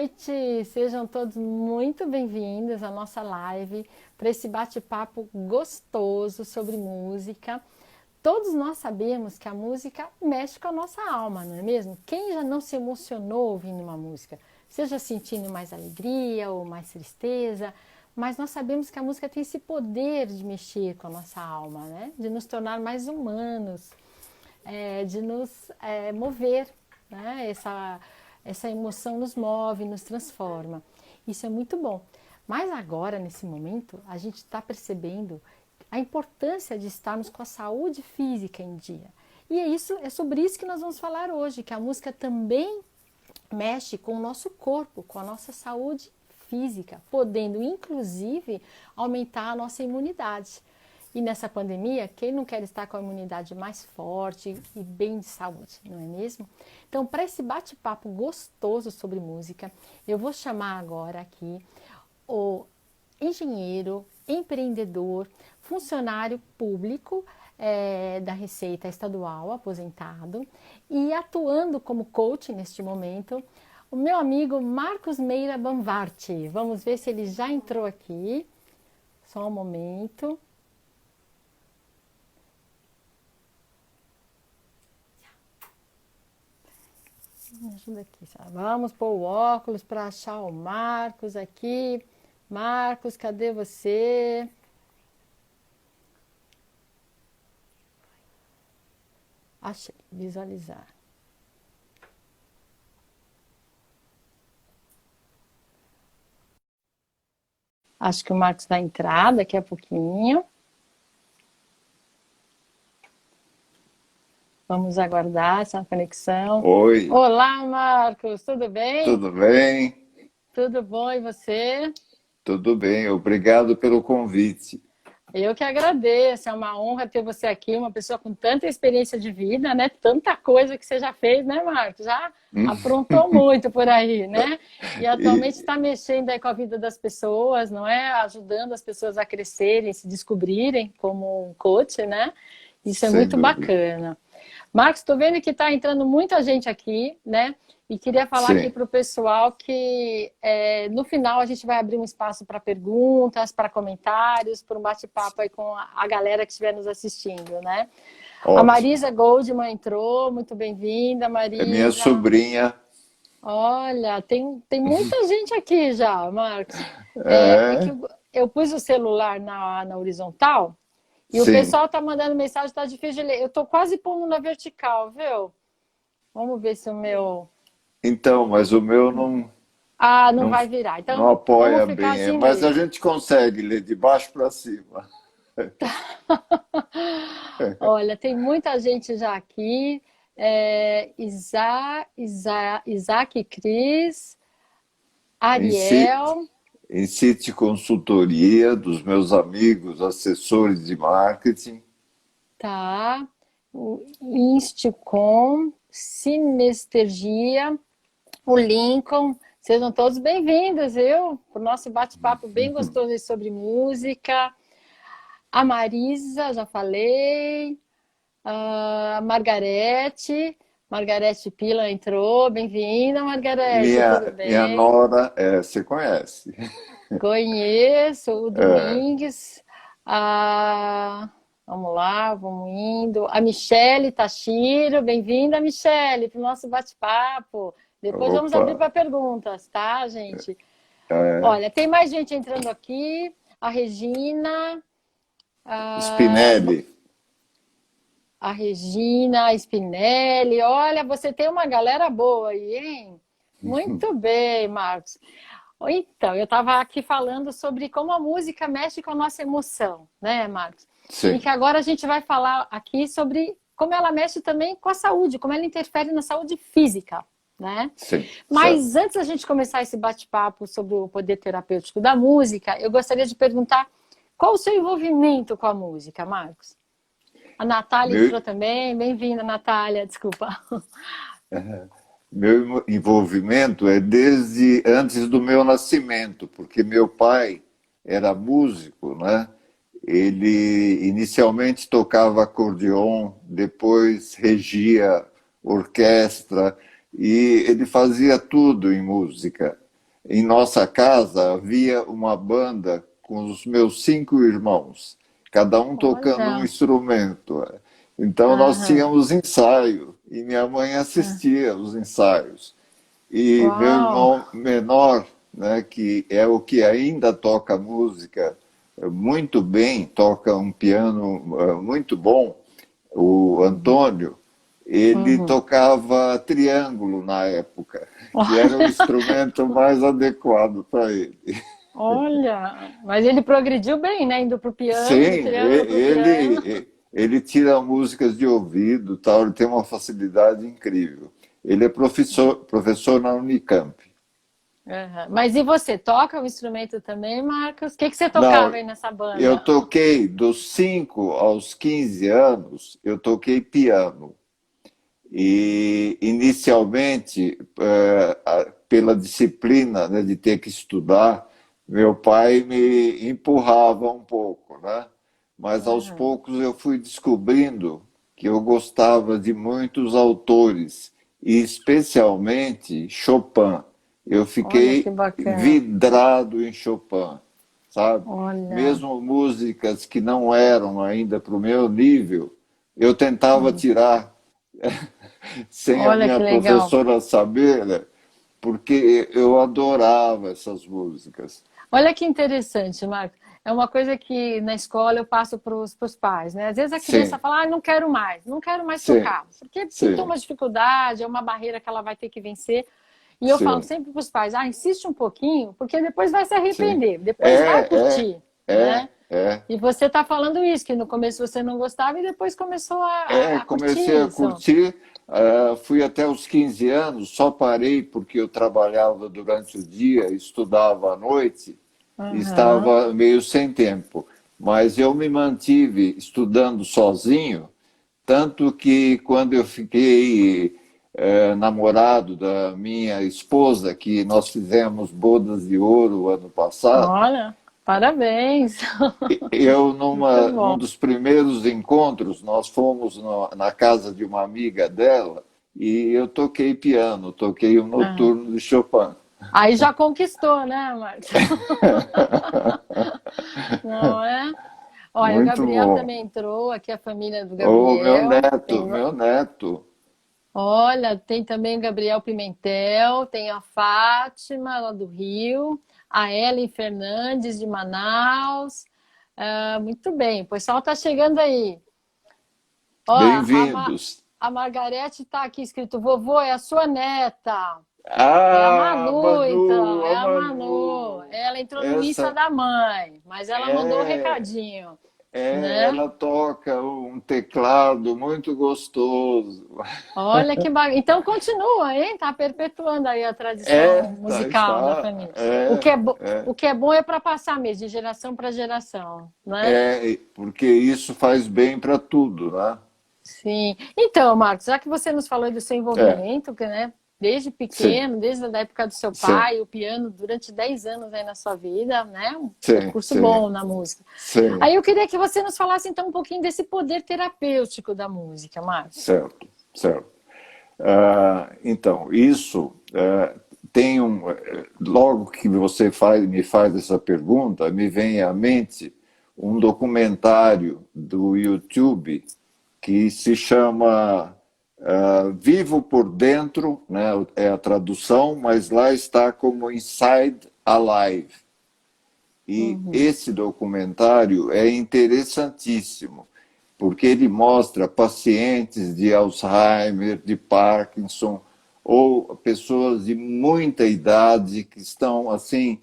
noite! Sejam todos muito bem-vindos à nossa live, para esse bate-papo gostoso sobre música. Todos nós sabemos que a música mexe com a nossa alma, não é mesmo? Quem já não se emocionou ouvindo uma música? Seja sentindo mais alegria ou mais tristeza, mas nós sabemos que a música tem esse poder de mexer com a nossa alma, né? De nos tornar mais humanos, de nos mover, né? Essa emoção nos move, nos transforma. Isso é muito bom. Mas agora, nesse momento, a gente está percebendo a importância de estarmos com a saúde física em dia. E é sobre isso que nós vamos falar hoje, que a música também mexe com o nosso corpo, com a nossa saúde física, podendo inclusive aumentar a nossa imunidade. E nessa pandemia, quem não quer estar com a imunidade mais forte e bem de saúde, não é mesmo? Então, para esse bate-papo gostoso sobre música, eu vou chamar agora aqui o engenheiro, empreendedor, funcionário público da Receita Estadual, aposentado, e atuando como coach neste momento, o meu amigo Marcos Meira Banvarte. Vamos ver se ele já entrou aqui. Só um momento. Me ajuda aqui. Vamos pôr o óculos para achar o Marcos aqui. Marcos, cadê você? Achei. Visualizar. Acho que o Marcos vai entrar daqui a pouquinho. Vamos aguardar essa conexão. Oi. Olá, Marcos, tudo bem? Tudo bem? Tudo bom, e você? Tudo bem, obrigado pelo convite. Eu que agradeço, é uma honra ter você aqui, uma pessoa com tanta experiência de vida, né? Tanta coisa que você já fez, né, Marcos? Já aprontou muito por aí, né? E atualmente E, está mexendo aí com a vida das pessoas, não é? Ajudando as pessoas a crescerem, se descobrirem como um coach, né? Isso é Sem muito dúvida. bacana. Marcos, estou vendo que está entrando muita gente aqui, né? E queria falar aqui Sim, para o pessoal que no final a gente vai abrir um espaço para perguntas, para comentários, para um bate-papo aí com a galera que estiver nos assistindo, né? A ótimo. Marisa Goldman entrou, muito bem-vinda, É minha Marisa. sobrinha. Olha, tem muita gente aqui já, Marcos. É que É, eu pus o celular na horizontal e o sim. pessoal tá mandando mensagem, tá difícil de ler. Eu tô quase pondo na vertical, viu? Vamos ver se o meu... Então, mas o meu Ah, não não, vai virar. não Então, vamos apoia ficar bem, assim mas a mesmo. gente consegue ler de baixo para cima. Olha, tem muita gente já aqui. Isaac Cris, Em si, Ariel, em City Consultoria, dos meus amigos assessores de marketing. tá? O Insticom, Sinestesia, o Lincoln. Sejam todos bem-vindos, viu? Para o nosso bate-papo bem gostoso aí sobre música. A Marisa, já falei. A Margarete. Margarete Pila entrou. Bem-vinda, Margarete. Tudo Minha bem? nora, você conhece. Conheço o É, Domingues. A... Vamos lá, vamos indo. A Michele Tachiro. Bem-vinda, Michele, para o nosso bate-papo. Depois vamos opa. abrir para perguntas, tá, gente? É, Olha, tem mais gente entrando aqui. A Regina. A Spinelli. a Regina Spinelli. Olha, você tem uma galera boa aí, hein? Muito bem, Marcos. Então, eu estava aqui falando sobre como a música mexe com a nossa emoção, né, Marcos? E Sim, que agora a gente vai falar aqui sobre como ela mexe também com a saúde, como ela interfere na saúde física, né? sim, Mas certo. antes da gente começar esse bate-papo sobre o poder terapêutico da música, eu gostaria de perguntar qual o seu envolvimento com a música, Marcos? A Natália Meu, entrou também. Bem-vinda, Natália. Desculpa. meu envolvimento é desde antes do meu nascimento, porque meu pai era músico, né? Ele inicialmente tocava acordeon, depois regia orquestra e ele fazia tudo em música. em nossa casa havia uma banda com os meus 5 irmãos, cada um tocando um Olha. instrumento. Então nós Aham. tínhamos ensaio e minha mãe Ah, assistia aos ensaios. E meu uau. irmão menor, né, que é o que ainda toca música muito bem, toca um piano muito bom, o Uhum. Antônio, ele Uhum. tocava triângulo na época, que era o instrumento mais adequado para ele. Olha, mas ele progrediu bem, né? Indo pro piano, do Sim, triângulo pro piano. ele tira músicas de ouvido, tal, ele tem uma facilidade incrível. Ele é professor na Unicamp. Aham. Mas e você, toca o instrumento também, Marcos? O que que você tocava Não, aí nessa eu banda? toquei dos 5 aos 15 anos, eu toquei piano. E inicialmente, pela disciplina, né, de ter que estudar, meu pai me empurrava um pouco, né? Mas aos Aham. poucos eu fui descobrindo que eu gostava de muitos autores, e especialmente Chopin. Eu Olha que fiquei bacana. vidrado em Chopin, sabe? Olha. Mesmo músicas que não eram ainda para o meu nível, eu tentava Hum. tirar sem a Olha minha que legal. professora saber, né? Porque eu adorava essas músicas. Olha que interessante, Marcos. É uma coisa que na escola eu passo para os pais, né? Às vezes a criança Sim, fala, ah, não quero mais sim, tocar, porque pintou sim, uma dificuldade, é uma barreira que ela vai ter que vencer. E eu falo sim, sempre para os pais, ah, insiste um pouquinho, porque depois vai se sim. arrepender, depois vai É, curtir, é, né? é. E você está falando isso, que no começo você não gostava e depois começou a Comecei curtir a isso. curtir, fui até os 15 anos, só parei porque eu trabalhava durante o dia, estudava à noite, e Aham. estava meio sem tempo. Mas eu me mantive estudando sozinho, tanto que quando eu fiquei namorado da minha esposa, que nós fizemos bodas de ouro ano passado, Olha, parabéns. Muito num bom. dos primeiros encontros, nós fomos na casa de uma amiga dela e eu toquei piano, toquei o Aham. Noturno de Chopin. Aí já conquistou, né, Marcos? Não é? Olha, o Muito Gabriel bom. também entrou, aqui a família do Oh, Gabriel. Tem, meu neto. olha, tem também o Gabriel Pimentel, tem a Fátima, lá do Rio, a Ellen Fernandes, de Manaus. Ah, muito bem, o pessoal está chegando aí. Ó, Bem-vindos. a Margarete está aqui escrito, vovô, é a sua neta. É a Ah, Manu, então, Manu, é a a Manu. Manu. Ela entrou no Insta Essa da mãe, mas ela mandou o é, recadinho, né? ela toca um teclado muito gostoso. Olha que bacana. Então continua, hein? Tá perpetuando aí a tradição musical da família. O que é bom é para passar mesmo, de geração para geração, né? Porque isso faz bem para tudo, né? Sim. Então, Marcos, já que você nos falou do seu É, envolvimento, que, né, desde sim, pequeno, desde a época do seu sim, pai, o piano durante 10 anos aí na sua vida, né? Um sim, percurso sim, bom na música. sim, Aí eu queria que você nos falasse então um pouquinho desse poder terapêutico da música, Marcos. certo, certo. Então, isso tem um. Logo que você me faz essa pergunta, me vem à mente um documentário do YouTube que se chama Vivo por Dentro, né, é a tradução, mas lá está como Inside Alive. E Uhum, esse documentário é interessantíssimo, porque ele mostra pacientes de Alzheimer, de Parkinson, ou pessoas de muita idade que estão assim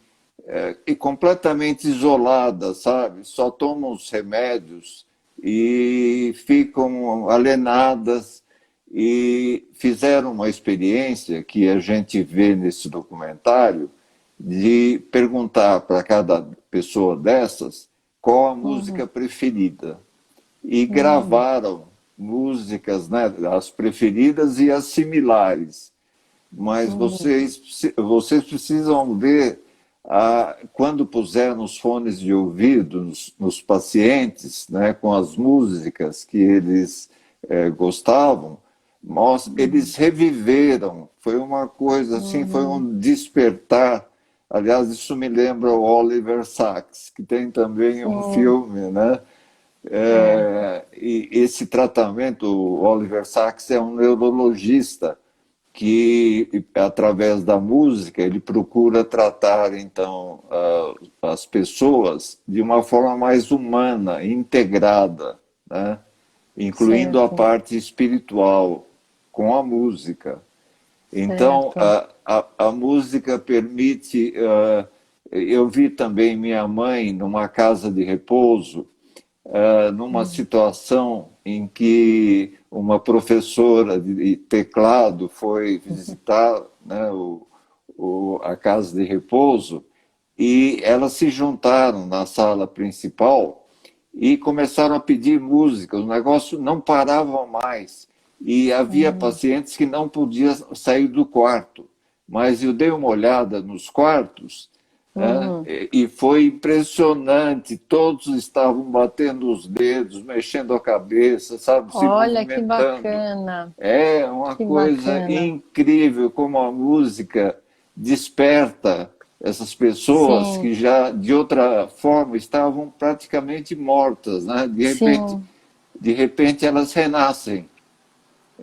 e completamente isoladas, sabe? Só tomam os remédios e ficam alienadas e fizeram uma experiência que a gente vê nesse documentário de perguntar para cada pessoa dessas qual a música uhum, preferida e uhum, gravaram músicas, né, as preferidas e as similares. Mas uhum, vocês precisam ver, quando puseram os fones de ouvido nos pacientes, né, com as músicas que eles gostavam, eles reviveram. Foi uma coisa assim, foi uhum, um despertar Aliás, isso me lembra o Oliver Sacks, que tem também um Sim, filme, né? é, E esse tratamento, o Oliver Sacks é um neurologista que, através da música, ele procura tratar, então, as pessoas de uma forma mais humana, integrada, né? Incluindo a certo, parte espiritual, com a música. Então, certo. a música permite. Eu vi também minha mãe numa casa de repouso, numa Hum, situação em que uma professora de teclado foi visitar, né, a casa de repouso e elas se juntaram na sala principal e começaram a pedir música. O negócio não parava mais e havia hum, pacientes que não podiam sair do quarto. Mas eu dei uma olhada nos quartos, uhum. e foi impressionante. Todos estavam batendo os dedos, mexendo a cabeça, sabe, se Olha que movimentando. bacana, É uma que coisa bacana. incrível como a música desperta essas pessoas Sim, que já de outra forma estavam praticamente mortas, né? sim. De repente elas renascem.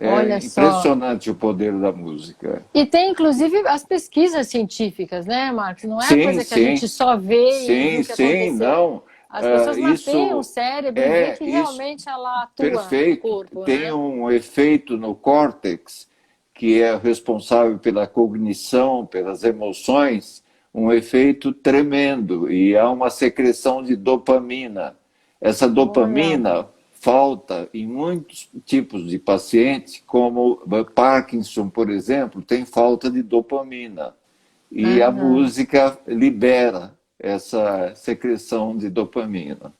Olha É só. impressionante o poder da música. E tem inclusive as pesquisas científicas, né, Marcos? Não é a Sim, coisa que a gente sim, só vê e viu sim, o que sim, aconteceu. não. As pessoas mapeiam o Isso cérebro e vê é que isso. realmente ela atua no Perfeito. corpo, Tem né? um efeito no córtex, que é responsável pela cognição, pelas emoções, um efeito tremendo. E há uma secreção de dopamina. Essa Olha, dopamina falta em muitos tipos de pacientes, como Parkinson, por exemplo, tem falta de dopamina. E a aham. música libera essa secreção de dopamina.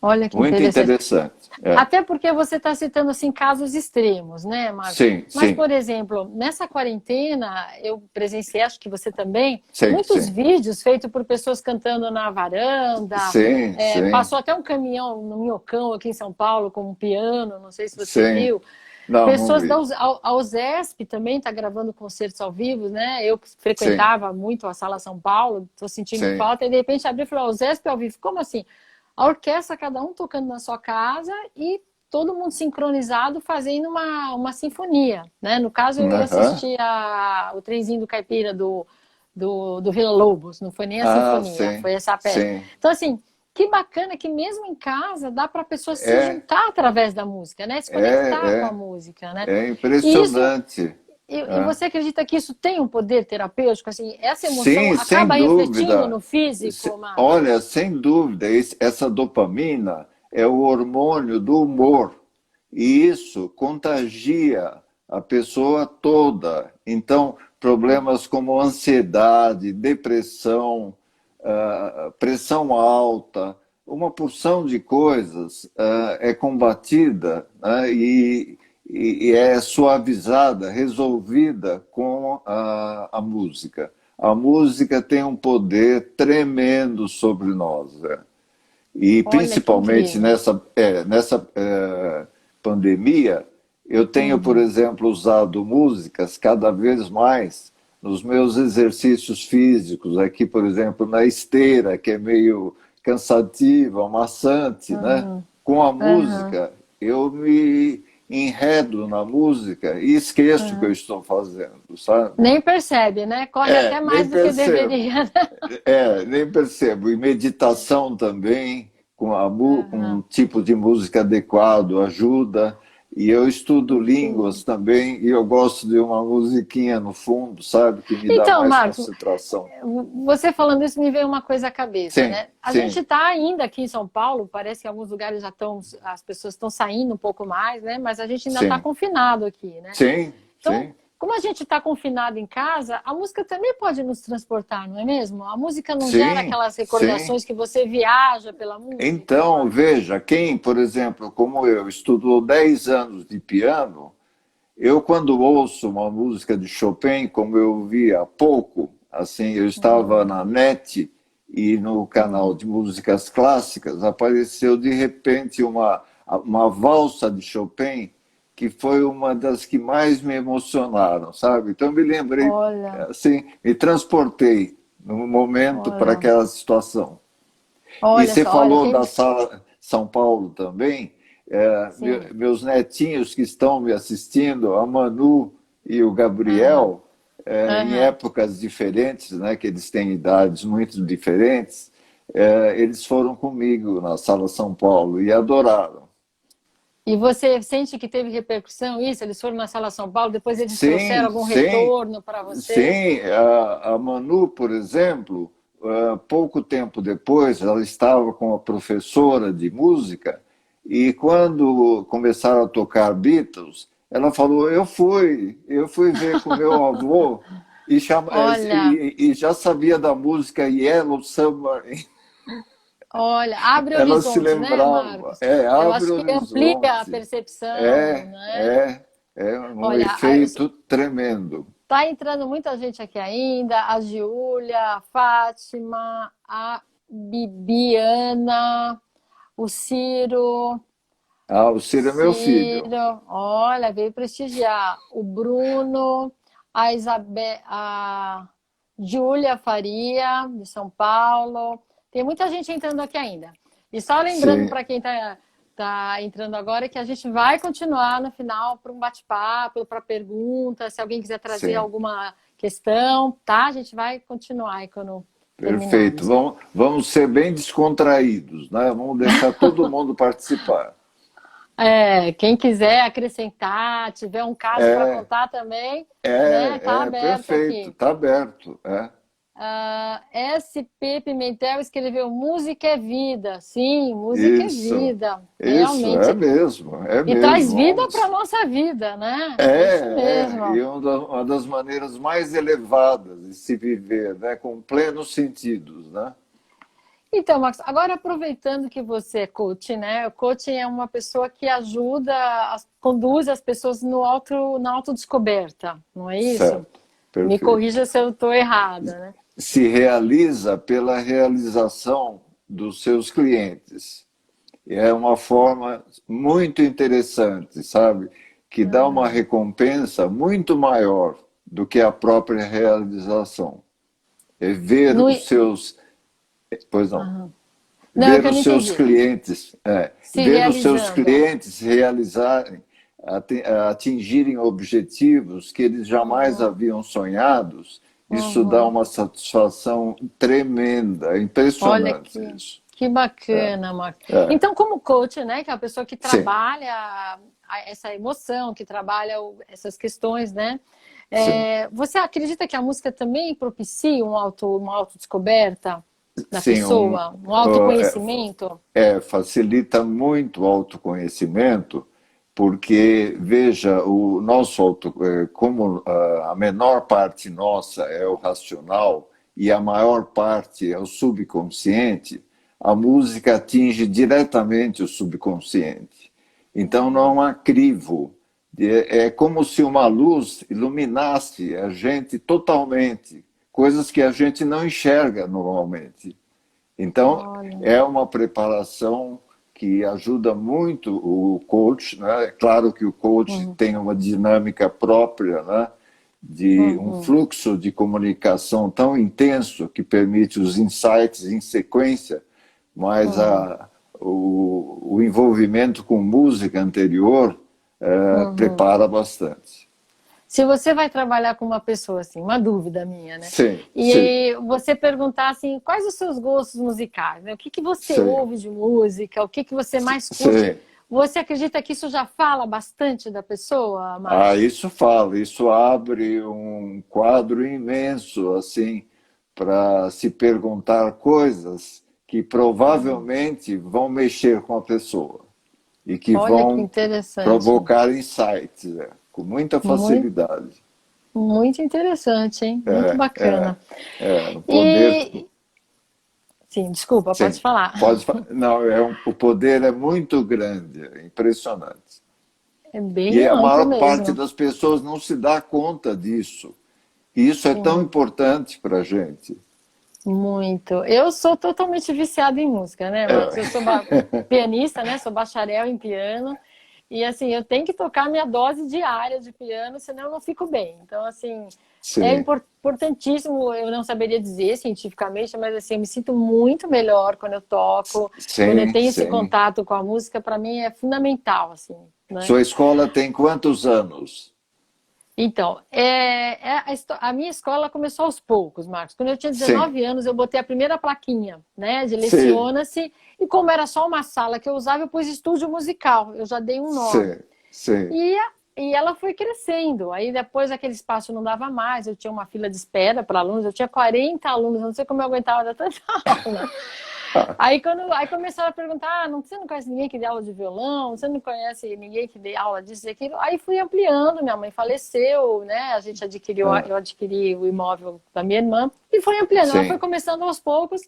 Olha que Muito interessante. interessante. É. Até porque você está citando assim casos extremos, né, Marcos? Sim, Mas, sim, por exemplo, nessa quarentena eu presenciei, acho que você também, sim, muitos sim, vídeos feitos por pessoas cantando na varanda. sim, sim, Passou até um caminhão no Minhocão aqui em São Paulo com um piano, não sei se você sim. viu. Não, não Pessoas da vi. a USESP também está gravando concertos ao vivo, né? Eu Sim, frequentava muito a Sala São Paulo, estou sentindo sim. falta, e de repente abri e falou: USESP ao vivo, como assim? A orquestra, cada um tocando na sua casa e todo mundo sincronizado fazendo uma sinfonia, né? No caso, eu ia Aham. assistir o trenzinho do Caipira do Vila Lobos, não foi nem a Ah, sinfonia, sim, foi essa peça. sim. Então, assim, que bacana que mesmo em casa dá para a pessoa se É, juntar através da música, né? Se conectar com a é, música, né? é E isso, impressionante. e É. você acredita que isso tem um poder terapêutico? Assim, essa emoção Sim, sem acaba refletindo dúvida. no físico, Marcos? Olha, sem dúvida, essa dopamina é o hormônio do humor e isso contagia a pessoa toda. Então, problemas como ansiedade, depressão, pressão alta, uma porção de coisas é combatida, né, e é suavizada, resolvida com a música. A música tem um poder tremendo sobre nós. E Olha que principalmente incrível. nessa pandemia, eu tenho, por Uhum. exemplo, usado músicas cada vez mais nos meus exercícios físicos, aqui, por exemplo, na esteira, que é meio cansativa, maçante, né? Uhum. Com a Uhum. música, eu me enredo na música e esqueço o que eu Uhum. estou fazendo, sabe? Nem percebe, né? Corre até Nem mais do que percebo. deveria, né? Nem percebo. E meditação também, com um Uhum. tipo de música adequado, ajuda. E eu estudo línguas Sim. também, e eu gosto de uma musiquinha no fundo, sabe, que me dá Então, mais Marcos, concentração. você falando isso me veio uma coisa à cabeça, Sim, né? A gente sim, está ainda aqui em São Paulo, parece que em alguns lugares já estão, as pessoas estão saindo um pouco mais, né? Mas a gente ainda está sim, confinado aqui, né? sim, Então, sim, como a gente está confinado em casa, a música também pode nos transportar, não é mesmo? A música não gera sim, aquelas sim. recordações que você viaja pela música, Então, Marcos. veja, quem, por exemplo, como eu, estudou 10 anos de piano, eu, quando ouço uma música de Chopin, como eu vi há pouco, assim, eu estava Uhum, na net e no canal uhum. de músicas clássicas apareceu de repente uma valsa de Chopin que foi uma das que mais me emocionaram, sabe? Então me lembrei, Olha, assim, me transportei no momento para Olha, aquela situação. E olha você só, olha falou quem. da Sala São Paulo também. Sim. Meus netinhos que estão me assistindo, a Manu e o Aham, Gabriel, em aham. épocas diferentes, né, que eles têm idades muito diferentes, eles foram comigo na Sala São Paulo e adoraram. E você sente que teve repercussão isso? Eles foram na Sala São Paulo, depois eles trouxeram Sim, algum sim, retorno para você? sim. A Manu, por exemplo, pouco tempo depois, ela estava com a professora de música e quando começaram a tocar Beatles, ela falou: eu fui ver com meu avô Olha, e já sabia da música Yellow Submarine. olha, abre Ela se horizontes, né, lembrava. Marcos? É, Eu abre acho que amplia a horizonte. percepção, É, né? é, é um Olha, efeito tremendo. tá entrando muita gente aqui ainda, a Giulia, a Fátima, a Bibiana, o Ciro, Ah, o Ciro é meu filho. Ciro, olha, veio prestigiar. O Bruno, a Isabel, a Júlia Faria, de São Paulo. Tem muita gente entrando aqui ainda. E só lembrando Sim, para quem tá entrando agora que a gente vai continuar no final para um bate-papo, para perguntas, se alguém quiser trazer sim. alguma questão, tá? A gente vai continuar aí quando Perfeito. terminarmos. Vamos ser bem descontraídos, né? Vamos deixar todo mundo participar. É, quem quiser acrescentar, tiver um caso para É, contar também, né? Tá aberto perfeito. aqui. Está aberto. É. SP Pimentel escreveu Música é vida. Sim, música é Isso, vida, isso, realmente. é E traz mesmo. vida para a Vamos. nossa vida, né? É isso E mesmo. uma das maneiras mais elevadas de se viver, né? Com plenos sentidos, né? Então, Marcos, agora aproveitando que você é coach, né? O coaching é uma pessoa que ajuda, conduz as pessoas na autodescoberta, não é isso? Certo, Me perfeito. corrija se eu estou errada, né? Se realiza pela realização dos seus clientes. É uma forma muito interessante, sabe? Que dá uma Aham. recompensa muito maior do que a própria realização. É ver No... os seus, pois não, Aham. Não, é ver que eu não os seus entendi. clientes, Se ver os seus realizando. clientes realizarem, atingirem objetivos que eles jamais Uhum, haviam sonhados, isso dá uhum. uma satisfação tremenda, é Olha impressionante isso. que bacana, Marcos. É, Então, como coach, né, que é a pessoa que sim, trabalha essa emoção, que trabalha essas questões, né? sim. Você acredita que a música também propicia uma autodescoberta na Sim, pessoa, um autoconhecimento? facilita muito o autoconhecimento, porque, veja, o nosso como a menor parte nossa é o racional e a maior parte é o subconsciente, a música atinge diretamente o subconsciente. Então não há crivo. É como se uma luz iluminasse a gente totalmente, coisas que a gente não enxerga normalmente. Então, Olha. é uma preparação que ajuda muito o coach, né? É claro que o coach Uhum, tem uma dinâmica própria, né? De um uhum, fluxo de comunicação tão intenso que permite os insights em sequência, mas uhum, o envolvimento com música anterior uhum. prepara bastante. Se você vai trabalhar com uma pessoa, assim, uma dúvida minha, né? Sim, sim, E você perguntar assim, quais os seus gostos musicais, né? O que que você sim, ouve de música? O que que você mais curte? sim. Você acredita que isso já fala bastante da pessoa, Ah, Marcos? isso fala, isso abre um quadro imenso, assim, para se perguntar coisas que Uhum. provavelmente vão mexer com a pessoa e que Olha que vão interessante. provocar insights, com muita Muito, facilidade. muito interessante, hein? Muito É, é, bacana. o poder, E, sim, desculpa, pode sim, falar. não, o poder é muito grande, é impressionante. É bem E a amplo maior parte mesmo. das pessoas não se dá conta disso. E isso é tão Sim. importante para a gente. Muito. Eu sou totalmente viciada em música, né, Marcos? Eu sou pianista, né? Sou bacharel em piano. E assim, eu tenho que tocar minha dose diária de piano, senão eu não fico bem. Então, assim, é sim, importantíssimo, eu não saberia dizer cientificamente, mas assim, eu me sinto muito melhor quando eu toco, quando eu sim, tenho esse sim. contato com a música, para mim é fundamental, assim, né? Sua escola tem quantos anos? Então, a minha escola começou aos poucos, Marcos. Quando eu tinha Sim, 19 anos, eu botei a primeira plaquinha, né, de sim, Leciona-se, e como era só uma sala que eu usava, eu pus estúdio musical, eu já dei um nome. sim, sim. E, e ela foi crescendo. Aí depois aquele espaço não dava mais, eu tinha uma fila de espera para alunos, eu tinha 40 alunos, não sei como eu aguentava dar tanta aula. Aí começaram a perguntar, você não conhece ninguém que dê aula de violão? Você não conhece ninguém que dê aula disso e aquilo? Aí fui ampliando, minha mãe faleceu, né? A gente adquiriu, Ah, eu adquiri o imóvel da minha irmã e foi ampliando. Ela foi sim, começando aos poucos,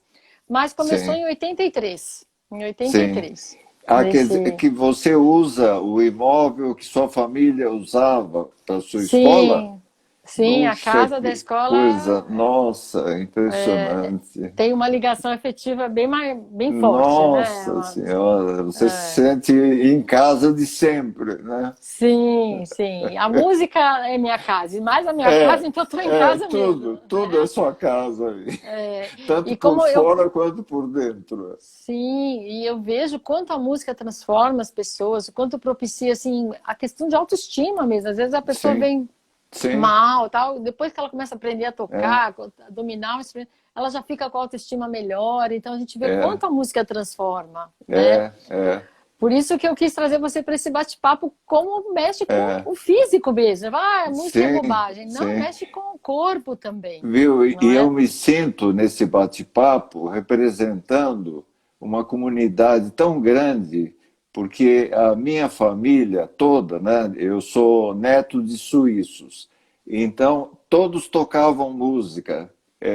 mas começou sim, em 83. Em sim. 83. Ah, quer dizer Nesse... que você usa o imóvel que sua família usava para sua escola? Sim, sim, a Puxa, casa da que escola coisa, nossa, impressionante. tem uma ligação efetiva bem forte, né, Nossa Marcos? Senhora, você se sente em casa de sempre, né? Sim, sim. A música é minha casa, e mais a minha casa, É, então eu estou em casa mesmo, tudo é né? sua casa aí, É, tanto e por como eu, fora quanto por dentro. sim, e eu vejo quanto a música transforma as pessoas, o quanto propicia, assim, a questão de autoestima mesmo. Às vezes a pessoa Sim, vem sim, mal, tal, depois que ela começa a aprender a é, tocar, a dominar o instrumento, ela já fica com a autoestima melhor. Então a gente vê é, quanto a música transforma, né? é, Por isso que eu quis trazer você para esse bate-papo, como mexe com é, o físico mesmo. Ah, a música é sim, bobagem. Não, sim. mexe com o corpo também, Viu? não E eu é? me sinto nesse bate-papo representando uma comunidade tão grande, porque a minha família toda, né? Eu sou neto de suíços, então todos tocavam música.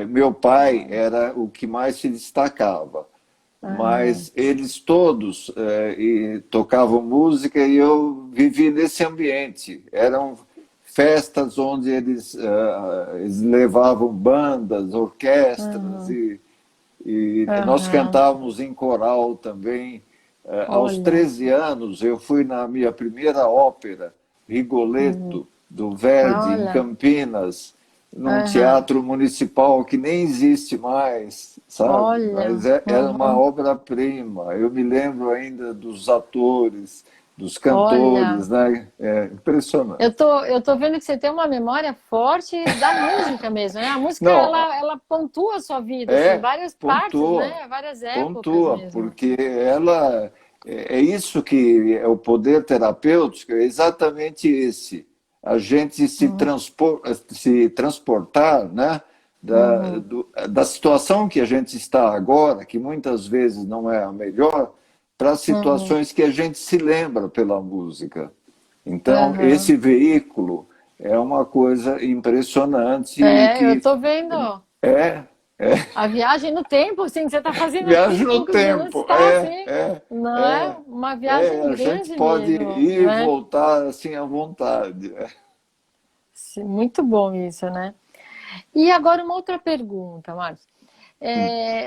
Meu pai era o que mais se destacava, Aham, mas eles todos tocavam música e eu vivi nesse ambiente. Eram festas onde eles levavam bandas, orquestras aham, e nós aham. cantávamos em coral também. Aos Olha, 13 anos eu fui na minha primeira ópera, uhum, Rigoletto, do Verdi, em olha, Campinas, num aham, teatro municipal que nem existe mais, sabe? Mas olha, era uma uhum, obra-prima. Eu me lembro ainda dos atores, dos cantores, olha. né? É impressionante. Eu tô vendo que você tem uma memória forte da música mesmo, né? A música, Não, ela pontua a sua vida, assim, é, várias partes, pontua, né? Várias épocas pontua, mesmo. porque ela é isso que é o poder terapêutico, é exatamente esse. A gente Uhum, se transportar, né, uhum, da situação que a gente está agora, que muitas vezes não é a melhor, para uhum, situações que a gente se lembra pela música. Então, aham. esse veículo é uma coisa impressionante e Eu que tô vendo é, é a viagem no tempo, assim, que você tá fazendo aqui viagem em no poucos minutos, tempo, tá, assim, não é? é, Uma viagem a gente grande pode mesmo, ir e né? voltar assim à vontade. Sim, muito bom isso, né? E agora uma outra pergunta, Marcos.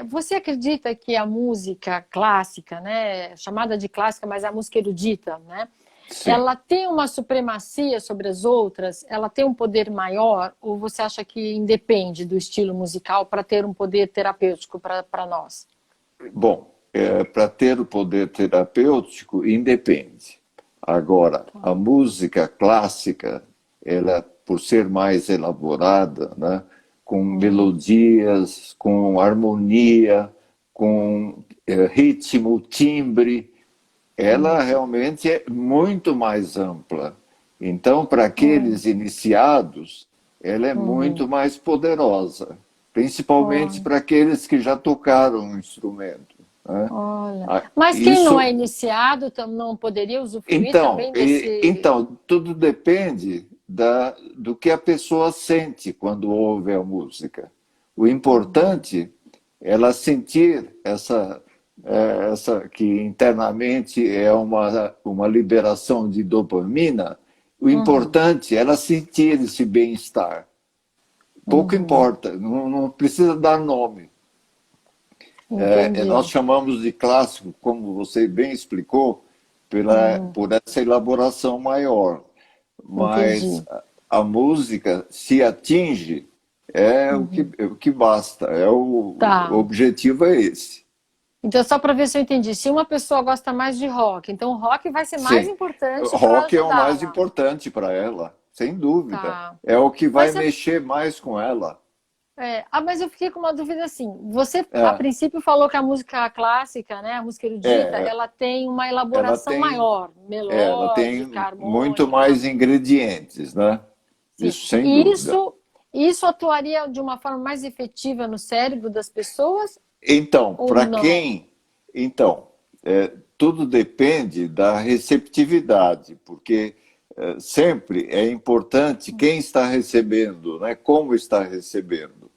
Você acredita que a música clássica, né, chamada de clássica, mas a música erudita, né, Sim. ela tem uma supremacia sobre as outras? Ela tem um poder maior? Ou você acha que independe do estilo musical para ter um poder terapêutico para nós? Bom, para ter o poder terapêutico, independe. Agora, a música clássica, ela, por ser mais elaborada, né, com Uhum, melodias, com harmonia, com ritmo, timbre, ela uhum, realmente é muito mais ampla. Então, para uhum, aqueles iniciados, ela é uhum. muito mais poderosa, principalmente Olha, para aqueles que já tocaram o instrumento, né? olha. Mas quem não é Isso, iniciado não poderia usufruir também desse. então, tudo depende do que a pessoa sente quando ouve a música. O Uhum, importante é ela sentir essa que internamente é uma liberação de dopamina. O uhum, importante é ela sentir esse bem-estar. Pouco uhum. importa, não precisa dar nome. Nós Entendi, chamamos de clássico, como você bem explicou, uhum, por essa elaboração maior. Mas entendi. a música se atinge, o que basta, o Tá. objetivo é esse. Então, só para ver se eu entendi. Se uma pessoa gosta mais de rock, então o rock vai ser mais Sim, importante para rock é o mais ajudá-la. importante para ela, sem dúvida. Tá. É o que Mas vai você mexer mais com ela. mas eu fiquei com uma dúvida assim. Você, a É, princípio, falou que a música clássica, né, a música erudita, é, ela tem uma ela elaboração tem, maior, ela melódica, tem muito harmônica. mais ingredientes, né? Sim. Isso sem E dúvida. isso atuaria de uma forma mais efetiva no cérebro das pessoas Então, ou para não? quem? Então, tudo depende da receptividade, porque sempre é importante quem está recebendo, né? Como está recebendo.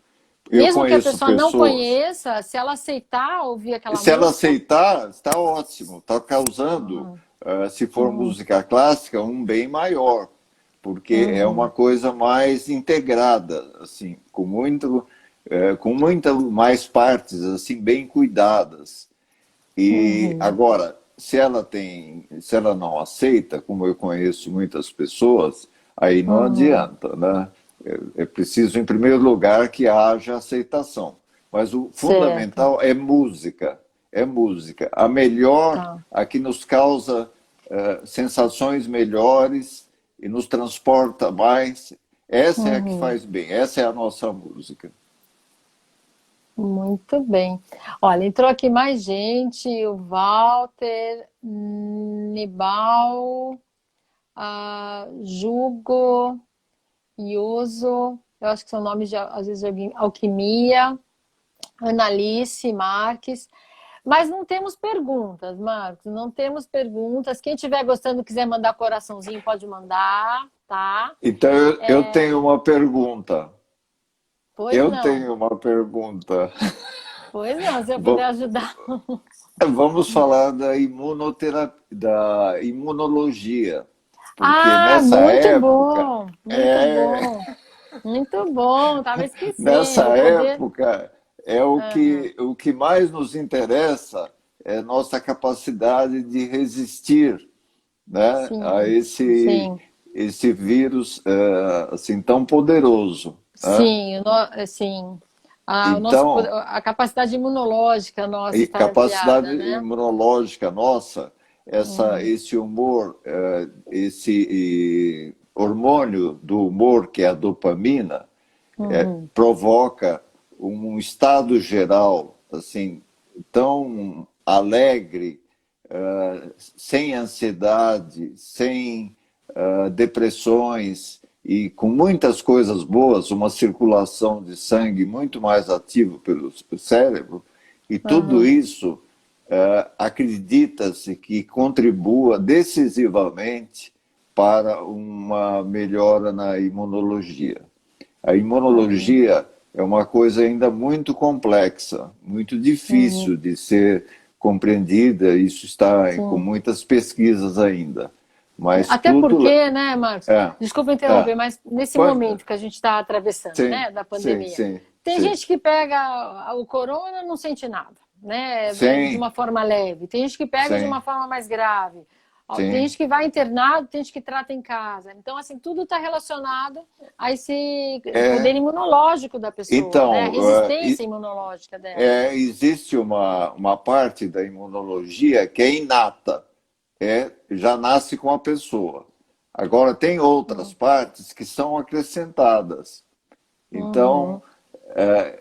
Eu Mesmo que a conheço pessoa não pessoas. conheça, se ela aceitar ouvir aquela Se ela música, aceitar, está ótimo, está causando, uhum, se for uhum, música clássica, um bem maior, porque é uma uhum, coisa mais integrada, assim, com muitas mais partes, assim, bem cuidadas. E uhum, agora, se ela não aceita, como eu conheço muitas pessoas, aí não uhum, adianta, né? É preciso, em primeiro lugar, que haja aceitação. Mas o certo, fundamental é música, é música. A melhor, tá. a que nos causa sensações melhores e nos transporta mais. Essa é a que Uhum. faz bem, essa é a nossa música. Muito bem. Olha, entrou aqui mais gente, o Walter, Nibal, Jugo, Ioso, eu acho que são nomes de, às vezes, de alguém, Alquimia, Analice Marques. Mas não temos perguntas, Marcos, não temos perguntas. Quem estiver gostando, quiser mandar coraçãozinho, pode mandar, tá? Então, eu tenho uma pergunta. Pois Eu não, tenho uma pergunta. pois não, se eu puder Va- ajudar. Vamos falar da da imunologia, porque Ah, nessa muito época, bom, muito é, bom, muito bom. Tava nessa esquecendo, o poder. época Aham, o que mais nos interessa é nossa capacidade de resistir, né, a sim, sim, esse vírus assim tão poderoso, né? sim, sim. Então, A capacidade imunológica nossa e está capacidade ampliada, né? imunológica nossa, Uhum, esse humor, esse hormônio do humor, que é a dopamina, uhum, provoca um estado geral assim tão alegre, sem ansiedade, sem depressões e com muitas coisas boas, uma circulação de sangue muito mais ativa pelo cérebro, e tudo uhum, isso acredita-se que contribua decisivamente para uma melhora na imunologia. A uhum, imunologia é uma coisa ainda muito complexa, muito uhum, difícil de ser compreendida, isso está com sim. muitas pesquisas ainda. Mas Até tudo. porque, né, Marcos? É, Desculpa é, interromper, mas nesse pode, momento que a gente está atravessando, sim, né, da sim, pandemia, sim, tem sim. gente que pega o corona e não sente nada, né, de Sim, uma forma leve. Tem gente que pega de sim, uma forma mais grave. Ó, tem sim. gente que vai internado, tem gente que trata em casa. Então, assim, tudo está relacionado a esse poder É, imunológico da pessoa, né, a então, resistência imunológica dela. existe uma parte da imunologia que é inata, já nasce com a pessoa. Agora, tem outras Uhum. partes que são acrescentadas. Então, Uhum.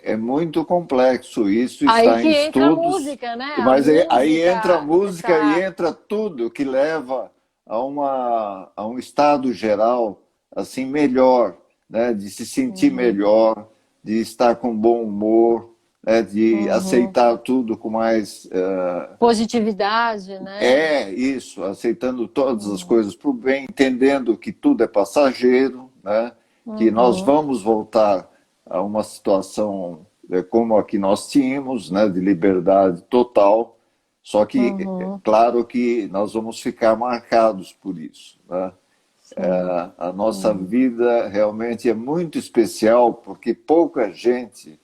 é muito complexo, isso Aí está que em entra a estudos, música, né? A mas aí entra a música, música e essa. entra tudo que leva a um estado geral assim melhor, né? De se sentir Uhum, melhor, de estar com bom humor, né? De uhum. aceitar tudo com mais Positividade, né? isso, aceitando todas as Uhum, coisas para o bem, entendendo que tudo é passageiro, né? Que nós uhum, vamos voltar a uma situação como a que nós tínhamos, né? De liberdade total, só que é uhum. claro que nós vamos ficar marcados por isso, né? Sim. A nossa Uhum, vida realmente é muito especial porque pouca gente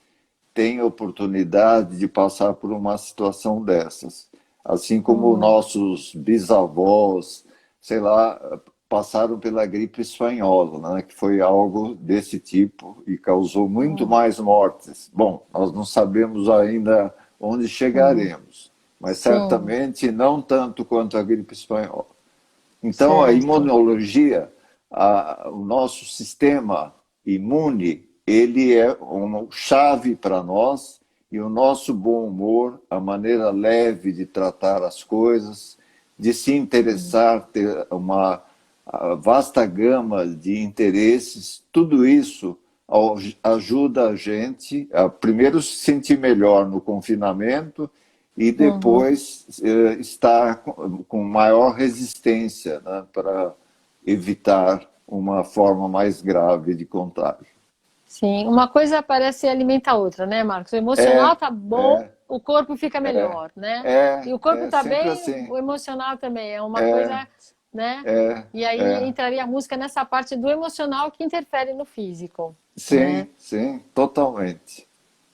tem oportunidade de passar por uma situação dessas. Assim como uhum, nossos bisavós, sei lá, passaram pela gripe espanhola, né, que foi algo desse tipo e causou muito mais mortes. Bom, nós não sabemos ainda onde chegaremos, mas Sim, certamente não tanto quanto a gripe espanhola. Então, a certo. imunologia, o nosso sistema imune, ele é uma chave para nós e o nosso bom humor, a maneira leve de tratar as coisas, de se interessar, ter uma vasta gama de interesses, tudo isso ajuda a gente a primeiro se sentir melhor no confinamento e Uhum. depois estar com maior resistência, né, para evitar uma forma mais grave de contágio. Sim, uma coisa parece alimentar a outra, né, Marcos? O emocional É, tá bom, é, o corpo fica melhor, né? E o corpo é tá sempre bem, assim. o emocional também. É uma É, coisa, né? é, E aí é. entraria a música nessa parte do emocional que interfere no físico, né? Sim, sim, totalmente.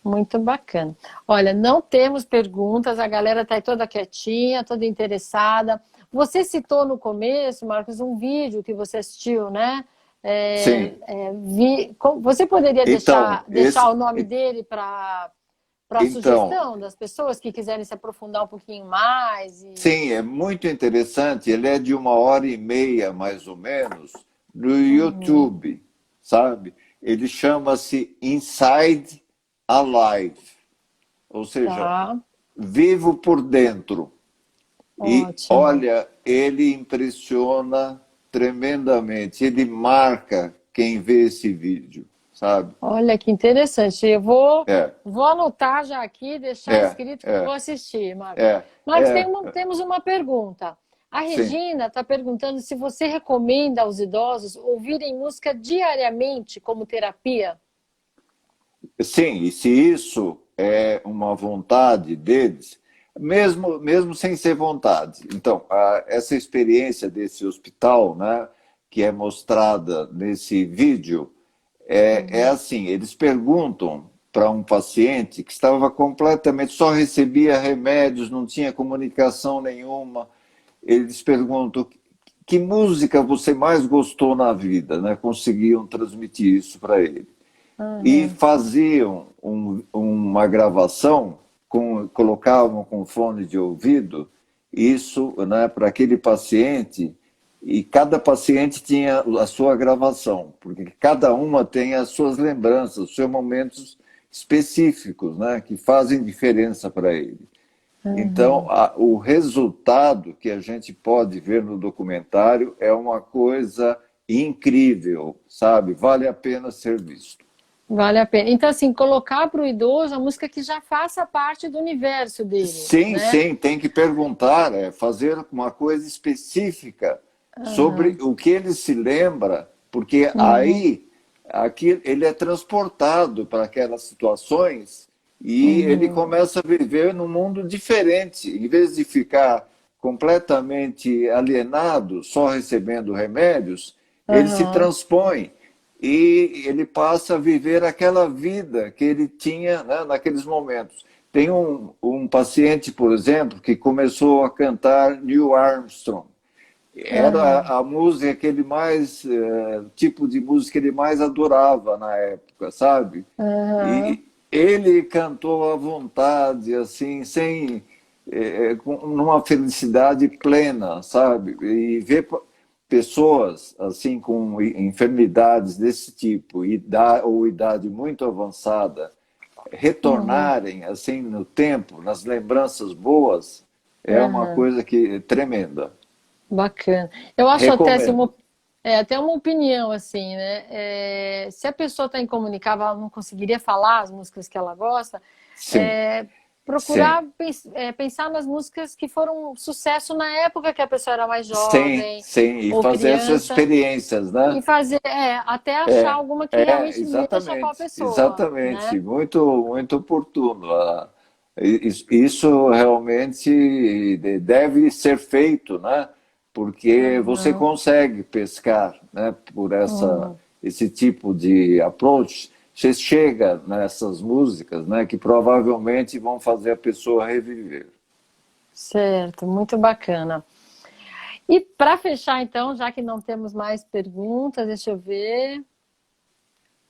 Muito bacana. Olha, não temos perguntas, a galera está aí toda quietinha, toda interessada. Você citou no começo, Marcos, um vídeo que você assistiu, né? Sim. Você poderia Então, deixar o nome dele para então, sugestão das pessoas que quiserem se aprofundar um pouquinho mais? sim, é muito interessante. Ele é de 1 hora e meia, mais ou menos, no Uhum, YouTube, sabe? Ele chama-se Inside Alive, ou seja, tá, vivo por dentro. E ótimo. olha, ele impressiona tremendamente. Ele marca quem vê esse vídeo, sabe? Olha que interessante. É, Vou anotar já aqui, deixar é, escrito que vou é, assistir, Marcos. é, Marcos, é, temos uma pergunta. A sim. Regina está perguntando se você recomenda aos idosos ouvirem música diariamente como terapia. Sim, e se isso é uma vontade deles, mesmo sem ser vontade. Então, essa experiência desse hospital, né, que é mostrada nesse vídeo, é Uhum. assim: eles perguntam para um paciente que estava completamente, só recebia remédios, não tinha comunicação nenhuma, eles perguntam que música você mais gostou na vida, né? Conseguiam transmitir isso para ele e Uhum. faziam uma gravação, colocavam com fone de ouvido isso, né, para aquele paciente, e cada paciente tinha a sua gravação, porque cada uma tem as suas lembranças, os seus momentos específicos, né, que fazem diferença para ele. Então, Uhum. o resultado que a gente pode ver no documentário é uma coisa incrível, sabe? Vale a pena ser visto. Vale a pena. Então, assim, colocar para o idoso a música que já faça parte do universo dele, Sim, né? sim, tem que perguntar, fazer uma coisa específica sobre Uhum. o que ele se lembra, porque Uhum. aí aqui ele é transportado para aquelas situações e ele Uhum. começa a viver num mundo diferente. Em vez de ficar completamente alienado, só recebendo remédios, ele se Uhum. transpõe e ele passa a viver aquela vida que ele tinha, né, naqueles momentos. Tem um paciente, por exemplo, que começou a cantar Neil Armstrong. Era Uhum. a música que ele mais, tipo de música que ele mais adorava na época, sabe? Uhum. E ele cantou à vontade, assim, sem, numa felicidade plena, sabe? E ver pessoas assim com enfermidades desse tipo, ou idade muito avançada, Uhum. retornarem assim no tempo, nas lembranças boas, é uma Uhum. coisa que é tremenda. Bacana. Eu acho até assim, Recomendo. até uma opinião assim, né? Se a pessoa está incomunicável, ela não conseguiria falar as músicas que ela gosta, Sim, é, sim, procurar pensar nas músicas que foram sucesso na época que a pessoa era mais sim, jovem sim. E ou fazer essas criança experiências, né? e fazer, até achar É, alguma que realmente mexa com a exatamente, pessoa, exatamente. né? Muito, muito oportuno. Isso realmente deve ser feito, né? Porque você Uhum. consegue pescar, né? Por Uhum. esse tipo de approach. Você chega nessas músicas, né? Que provavelmente vão fazer a pessoa reviver. Certo, muito bacana. E para fechar, então, já que não temos mais perguntas, deixa eu ver.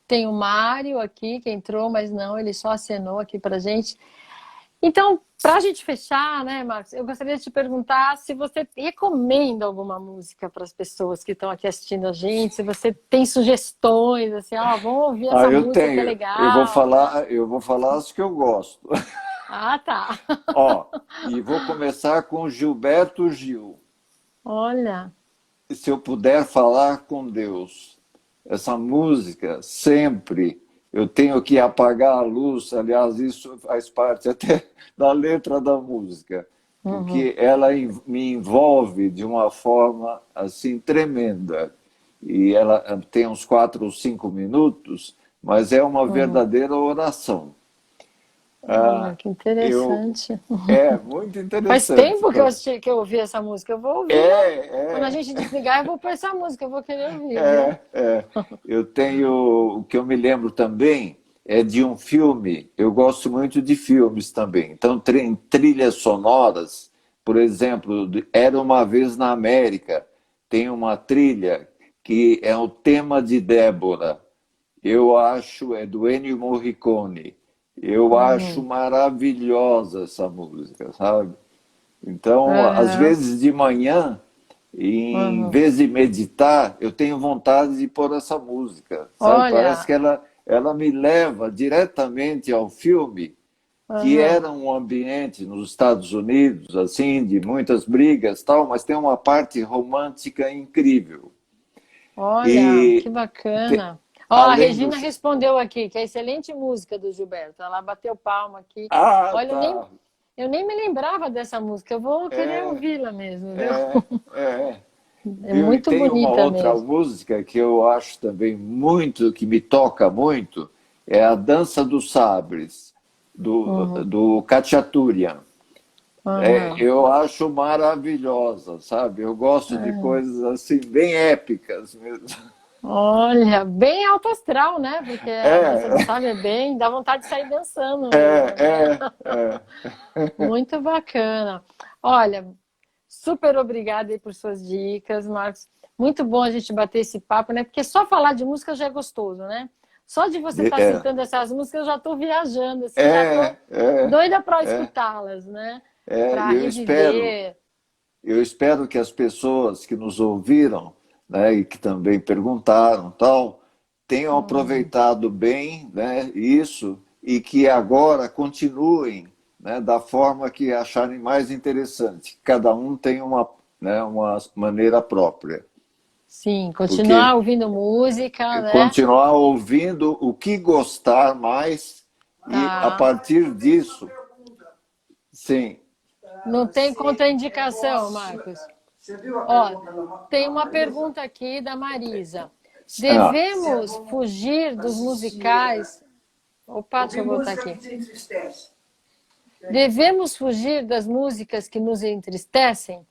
Tem o Mário aqui, que entrou, mas não, ele só acenou aqui para gente. Então, para a gente fechar, né, Marcos, eu gostaria de te perguntar se você recomenda alguma música para as pessoas que estão aqui assistindo a gente, se você tem sugestões, assim, ó, vamos ouvir Ah, essa eu música que é tenho. legal, né? Eu vou falar as que eu gosto. Ah, tá. Ó, e vou começar com Gilberto Gil. Olha. Se eu puder falar com Deus. Essa música, sempre, eu tenho que apagar a luz, aliás, isso faz parte até da letra da música, porque ela me envolve de uma forma assim tremenda. E ela tem uns 4 ou 5 minutos, mas é uma verdadeira oração. Olha, Ah, que eu, interessante. é muito Faz interessante. tempo que que eu ouvi essa música. Eu vou ouvi-la. Quando a É, gente desligar, eu vou pôr essa música. Eu vou querer ouvir, viu? é. Eu tenho, o que eu me lembro também é de um filme, eu gosto muito de filmes também. Então, trilhas sonoras, por exemplo, Era uma Vez na América, tem uma trilha que é o tema de Débora. Eu acho, é do Ennio Morricone. Eu acho Uhum. maravilhosa essa música, sabe? Então, às Aham. vezes de manhã, em Uhum. vez de meditar, eu tenho vontade de pôr essa música, sabe? Parece Olha. que ela me leva diretamente ao filme, que Uhum. era um ambiente nos Estados Unidos, assim, de muitas brigas, tal, mas tem uma parte romântica incrível. Olha, que E bacana. Ó, a além do. Regina respondeu aqui, que é excelente música do Gilberto. Ela bateu palma aqui. Ah, Olha, tá. eu nem me lembrava dessa música. Eu vou querer É, ouvi-la mesmo, viu? é. É Viu? E muito tem uma bonita outra mesmo. música que eu acho também muito, que me toca muito, é a Dança dos Sabres, Uhum. do Khachaturian. Uhum. Eu acho maravilhosa, sabe? Eu gosto de Uhum. coisas assim, bem épicas mesmo. Olha, bem alto astral, né? Porque a dança do É, sabe é bem, dá vontade de sair dançando mesmo, né? é, é. Muito bacana. Olha, super obrigada aí por suas dicas, Marcos. Muito bom a gente bater esse papo, né? Porque só falar de música já é gostoso, né? Só de você estar É, citando essas músicas, eu já estou viajando, assim, já estou é, é, doida para é. escutá-las, né? E Para reviver. eu espero que as pessoas que nos ouviram, né, e que também perguntaram, tal, tenham Uhum. aproveitado bem, né, isso e que agora continuem, né, da forma que acharem mais interessante. Cada um tem uma maneira própria, Sim, continuar porque ouvindo música, né? continuar ouvindo o que gostar mais e a Tá. partir disso, sim. Não tem contraindicação, Marcos. Ó, tem uma pergunta aqui da Marisa. Ah, Devemos fugir dos musicais? Opa, deixa eu voltar aqui. Devemos fugir das músicas que nos entristecem?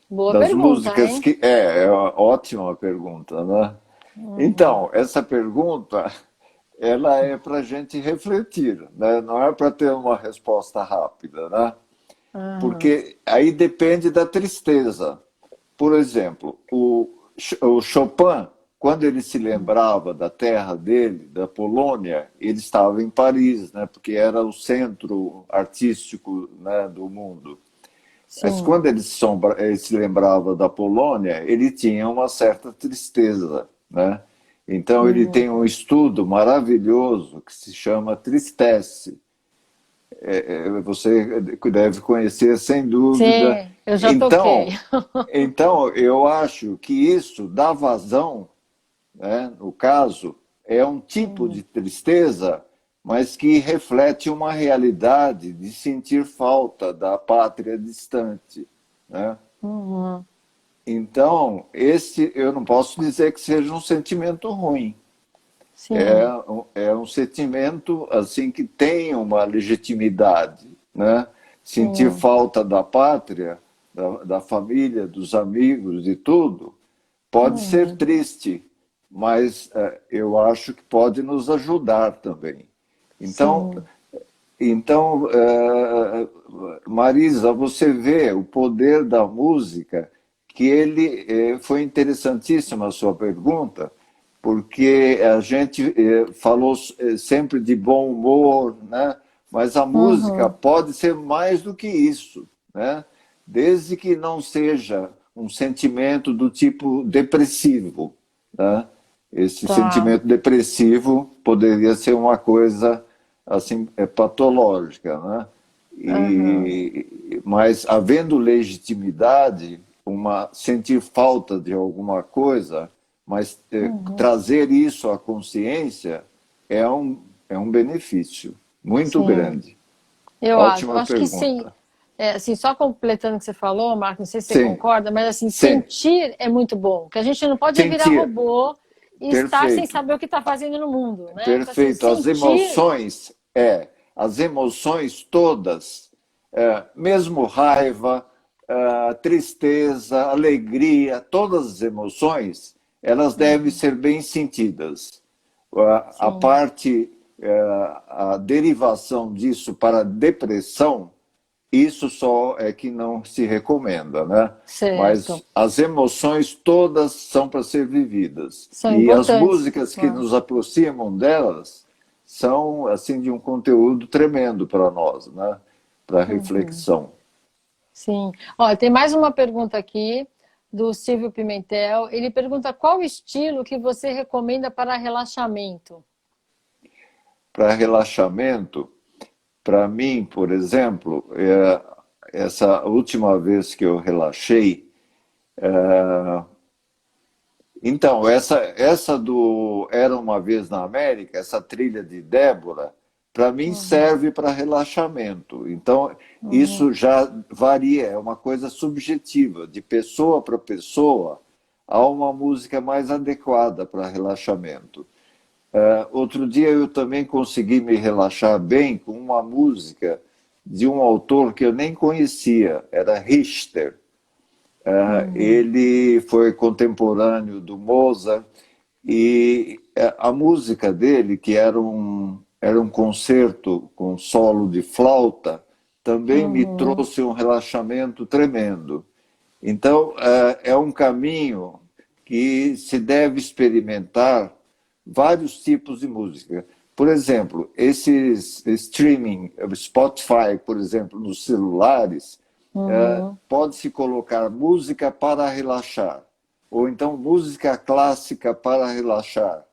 Boa das pergunta, músicas hein? que. É uma ótima pergunta, né? Uhum, Então, essa pergunta, ela é para a gente refletir, né? Não é para ter uma resposta rápida, né? uhum, Porque aí depende da tristeza. Por exemplo, o Chopin, quando ele se lembrava da terra dele, da Polônia, ele estava em Paris, né? Porque era o centro artístico, né, do mundo. Mas sim. quando ele se lembrava da Polônia, ele tinha uma certa tristeza, né? Então ele Uhum. tem um estudo maravilhoso que se chama Tristesse. Você deve conhecer sem dúvida. Sim, eu já toquei. Então, então eu acho que isso dá vazão, né? No caso, é um tipo Uhum, de tristeza, mas que reflete uma realidade de sentir falta da pátria distante, né? uhum, Então, esse eu não posso dizer que seja um sentimento ruim. É, sim. é um sentimento assim que tem uma legitimidade, né? Sentir Uhum, falta da pátria, da família, dos amigos e tudo, pode ser uhum, triste, mas eu acho que pode nos ajudar também. Então, sim. Marisa, você vê o poder da música que ele foi interessantíssima a sua pergunta, porque a gente falou sempre de bom humor, né? Mas a música Uhum, pode ser mais do que isso, né? Desde que não seja um sentimento do tipo depressivo, né? Esse tá. sentimento depressivo poderia ser uma coisa assim patológica, né? Uhum, Mas havendo legitimidade, sentir falta de alguma coisa, mas uhum, trazer isso à consciência é um benefício muito sim. grande. Eu acho. Eu Ótima acho que sim. pergunta. É, assim, só completando o que você falou, Marco, não sei se você Sim, concorda, mas assim, sim. sentir é muito bom. Que a gente não pode virar Sentir, robô e estar sem perfeito, saber o que está fazendo no mundo, né? Então, assim, perfeito. sentir. As emoções todas, mesmo raiva, tristeza, alegria, todas as emoções, elas devem Uhum, ser bem sentidas. A sim, parte, a derivação disso para a depressão, isso só é que não se recomenda, né? certo. Mas as emoções todas são para ser vividas. São E as importantes. músicas que Né? nos aproximam delas são assim de um conteúdo tremendo para nós, né? Para Uhum, reflexão. sim. Olha, tem mais uma pergunta aqui do Silvio Pimentel. Ele pergunta qual estilo que você recomenda para relaxamento? Para relaxamento, para mim, por exemplo, essa última vez que eu relaxei, então, essa do Era uma Vez na América, essa trilha de Débora, para mim Uhum, serve para relaxamento. Então, uhum, isso já varia, é uma coisa subjetiva, de pessoa para pessoa, há uma música mais adequada para relaxamento. Outro dia eu também consegui me relaxar bem com uma música de um autor que eu nem conhecia, era Richter. uhum, Ele foi contemporâneo do Mozart e a música dele, que era um concerto com solo de flauta, também me uhum. trouxe um relaxamento tremendo. Então, é um caminho que se deve experimentar vários tipos de música. Por exemplo, esses streaming, Spotify, por exemplo, nos celulares, Uhum, pode-se colocar música para relaxar, ou então música clássica para relaxar.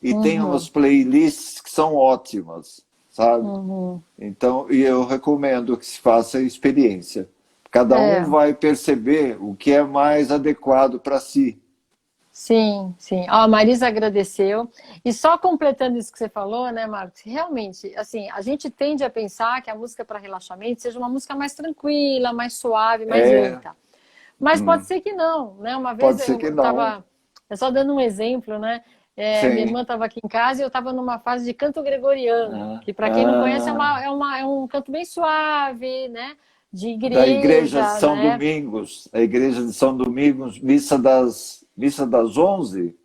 E tem umas uhum, playlists que são ótimas, sabe? uhum. Então, e eu recomendo que se faça a experiência. Cada um É, vai perceber o que é mais adequado para si. sim, sim. Ó, a Marisa agradeceu. E só completando isso que você falou, né, Marcos? Realmente, assim, a gente tende a pensar que a música para relaxamento seja uma música mais tranquila, mais suave, mais É, lenta. Mas pode hum, ser que não, né? Uma vez pode ser eu que não. estava, só dando um exemplo, né? Minha Sim. irmã estava aqui em casa e eu estava numa fase de canto gregoriano, Ah, que para quem não conhece ah, é um canto bem suave, né? De da Igreja de igreja, São né? Domingos, a Igreja de São Domingos, missa das 11,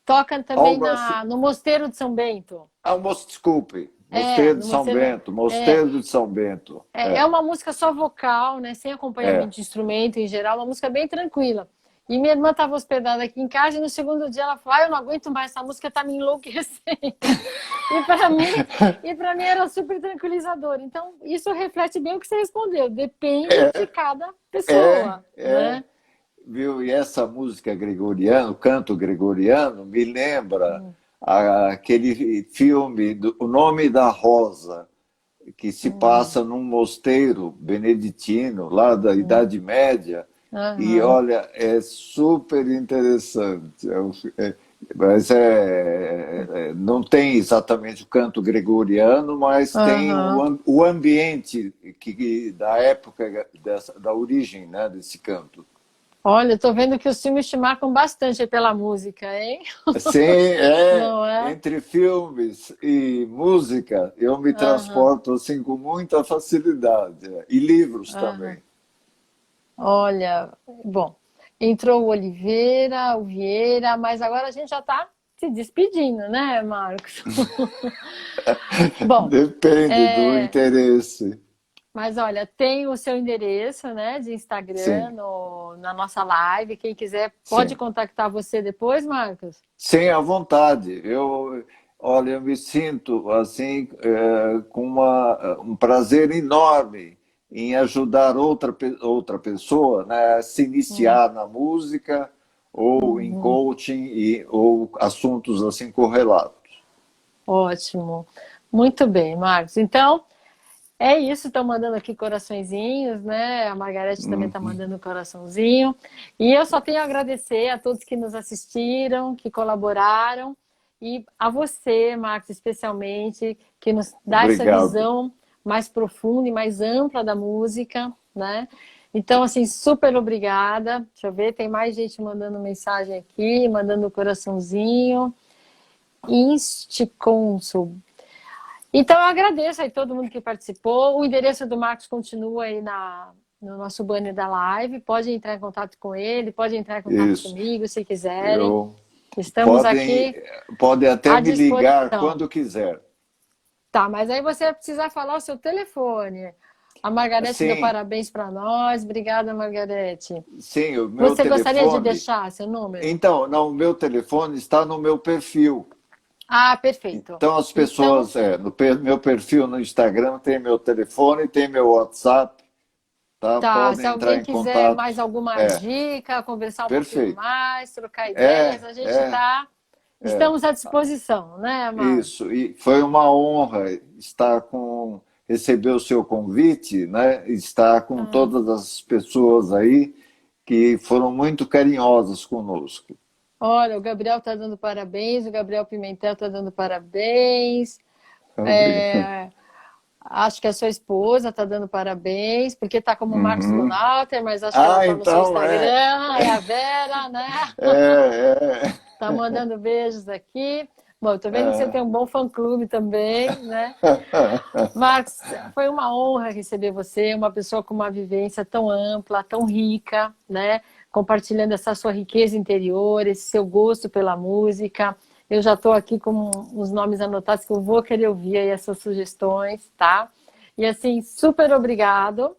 Toca também algo assim. no Mosteiro de São Bento. Desculpe, É, Mosteiro de no São Mosteiro. Bento, É, Mosteiro de São Bento. é uma música só vocal, né? Sem É. acompanhamento de instrumento em geral, uma música bem tranquila. E minha irmã estava hospedada aqui em casa e no segundo dia ela falou: eu não aguento mais, essa música está me enlouquecendo. E para mim, era super tranquilizador. Então, isso reflete bem o que você respondeu. Depende de cada É, pessoa, é, né? viu? E essa música gregoriana, o canto gregoriano, me lembra Hum, aquele filme, O Nome da Rosa, que se hum, passa num mosteiro beneditino, lá da hum. Idade Média, e Aham, olha, é super interessante. Mas não tem exatamente o canto gregoriano, mas tem aham. o ambiente da época da origem, né, desse canto. Olha, eu tô vendo que os filmes te marcam bastante pela música, hein? Sim, Não é? entre filmes e música, eu me Aham, transporto assim com muita facilidade. E livros aham. também. Olha, bom, entrou o Oliveira, o Vieira, mas agora a gente já está se despedindo, né, Marcos? Bom, Depende do é, interesse. Mas olha, tem o seu endereço, né, de Instagram Sim, na nossa live. Quem quiser pode sim. contactar você depois, Marcos? Sim, à vontade. Olha, eu me sinto assim com um prazer enorme em ajudar outra pessoa, né, a se Hum, iniciar na música ou em uhum. coaching ou assuntos assim correlatos. Ótimo. Muito bem, Marcos. Então, é isso. Estão mandando aqui coraçõezinhos, né? A Margarete também está Uhum. mandando um coraçãozinho. E eu só tenho a agradecer a todos que nos assistiram, que colaboraram. E a você, Marcos, especialmente, que nos dá essa Obrigado. visão mais profunda e mais ampla da música, né? Então, assim, super obrigada. Deixa eu ver, tem mais gente mandando mensagem aqui, mandando coraçãozinho. Insticonsul. Então, eu agradeço aí todo mundo que participou. O endereço do Marcos continua aí no nosso banner da live. Pode entrar em contato com ele, pode entrar em contato Isso. comigo se quiserem. Eu Estamos podem aqui podem até à me ligar disposição. quando quiser. Tá, mas aí você vai precisar falar o seu telefone. A Margarete deu Sim, parabéns para nós. Obrigada, Margarete. sim, o meu Você gostaria de telefone. deixar seu número? Então, não, o meu telefone está no meu perfil. Ah, perfeito. Então, as Então, pessoas, meu perfil no Instagram tem meu telefone, tem meu WhatsApp, tá? tá, se Podem entrar alguém em quiser contato. mais alguma É, dica, conversar um pouquinho perfeito. mais, trocar ideias, É, a gente é, tá, é. estamos à disposição, né, Marcos? Isso. E foi uma honra receber o seu convite, né? Estar com Ah, todas as pessoas aí que foram muito carinhosas conosco. olha, o Gabriel tá dando parabéns, o Gabriel Pimentel tá dando parabéns. Obrigado. É, acho que a sua esposa tá dando parabéns, porque tá como Marcos Uhum. Bonalter, mas acho que ela Ah, tá no seu então Instagram, é. é a Vera, né? É, Tá mandando beijos aqui. Bom, eu tô vendo que você é. tem um bom fã-clube também, né? Marcos, foi uma honra receber você, uma pessoa com uma vivência tão ampla, tão rica, né? Compartilhando essa sua riqueza interior, esse seu gosto pela música. Eu já estou aqui com os nomes anotados que eu vou querer ouvir aí essas sugestões, tá? E assim, super obrigado.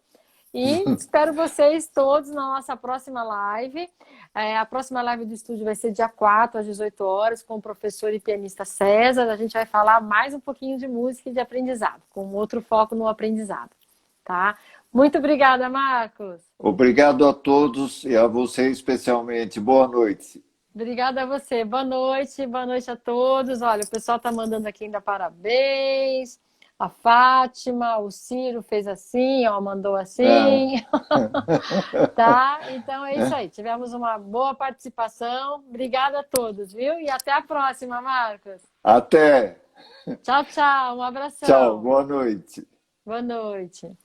E espero vocês todos na nossa próxima live. A próxima live do estúdio vai ser dia 4 às 18 horas, com o professor e pianista César. A gente vai falar mais um pouquinho de música e de aprendizado, com outro foco no aprendizado, tá? Muito obrigada, Marcos. Obrigado a todos e a você especialmente. Boa noite. Obrigada a você. Boa noite a todos. Olha, o pessoal está mandando aqui ainda parabéns. A Fátima, o Ciro fez assim, ó, mandou É. assim. Tá? Então é isso aí. Tivemos uma boa participação. Obrigada a todos, viu? E até a próxima, Marcos. Até. Tchau, tchau. Um Tchau, abração. boa noite. Boa noite.